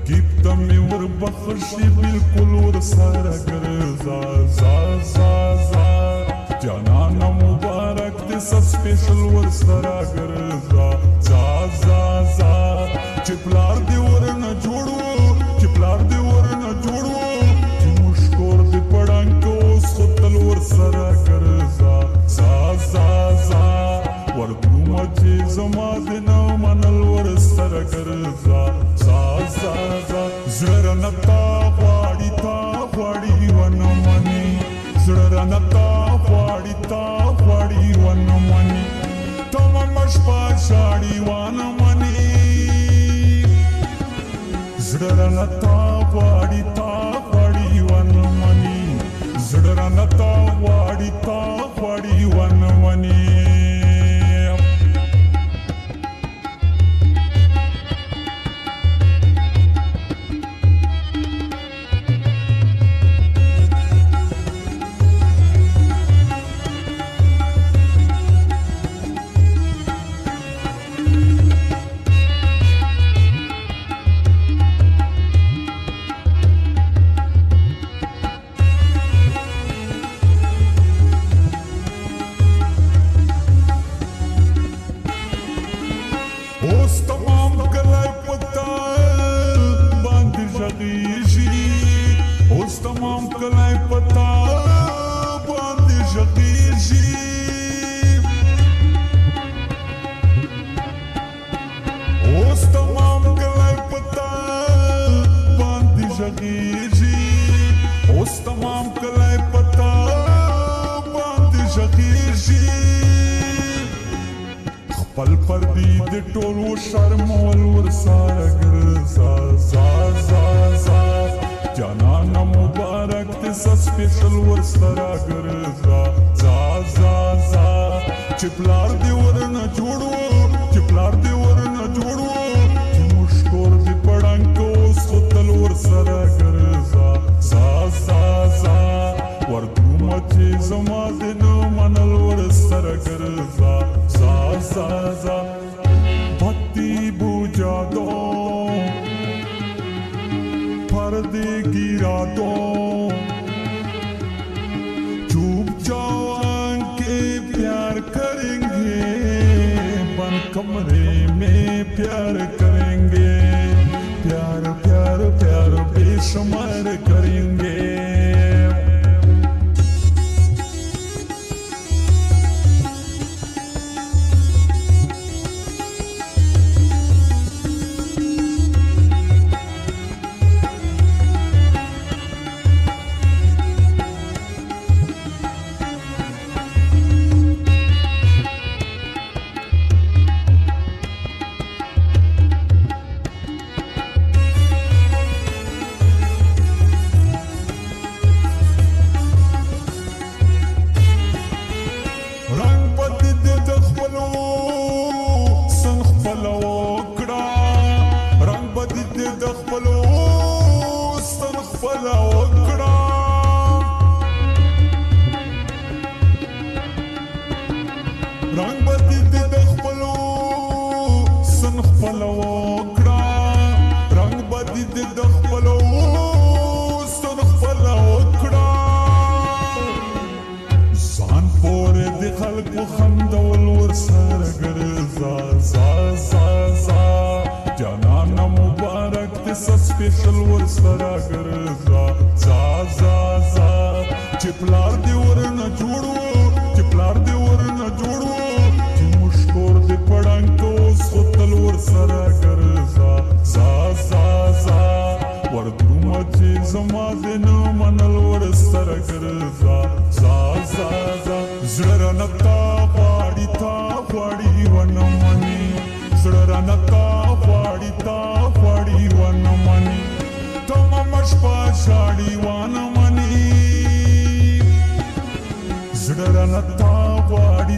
ترکیب ته مې ور بخښي بالکل ورسره ګرځا زا زا زا جانانه مبارک دې څه سپیشل ورسره ګرځا زا زا زا چې پلار دې ورنه جوړ و چې پلار دې ورنه جوړ و چې موږ کور دې پړانګ اوس خو تل ورسره ګرځا زا زا زا وردومه چې زما دې نه منل ورسره ګرځا زا زا زا زړه رانه تا غواړي ونه مني زړه رانه تا غواړي ونه مني تمامه شپه ژاړي ونه مني زړه رانه تا غواړي ونه مني زړه رانه تا غواړي ونه مني اوس تمام کلی پتا باندې ژغېږي اوس تمام کلی پتا باندې ژغېږي اوس تمام کلی پتا باندې ژغېږي اوس تمام کلی پتا باندې ژغېږي خپل پردي د ټولو شرمول ورسره ګرځا زا زا زا جانانه مبارک دې څه سپیشل ورسره ګرځا زا زا زا چې پلار دې ورنه جوړ و چې موږ کور دې پړانګ اوس خو تل ورسره ګرځا زا زا زا وردومه چې زما دې نه منل ورسره ګرځا زا زا زا بتی بوجھا دو پردے گرا دو چوپ جاؤ کے پیار کریں گے بند کمرے میں پیار کریں گے پیار پیار پیار بے شمار کریں گے رنگ بدی دې د خپلو سن خپل وکړه رنگ بدی دې د خپلو سن خپل وکړه ځان پورې د خلکو خندول ورسره ګرځا زا زا زا جانانه مبارک دې څه سپیشل ورسره ګرځا زا زا زا چې پلار دې ورنه جوړ و چې پلار دې ورنه جوړ و چې موږ کور دې پړانګ اوس خو تل ورسره ګرځا زا زا زا وردومه چې زما دې نه منل ورسره ګرځا زا زا زا زړه رانه تا غواړي ونه مني زړه رانه تا غواړي ونه مني تمامه شپه ژاړي ونه مني زړه رانه تا غواړي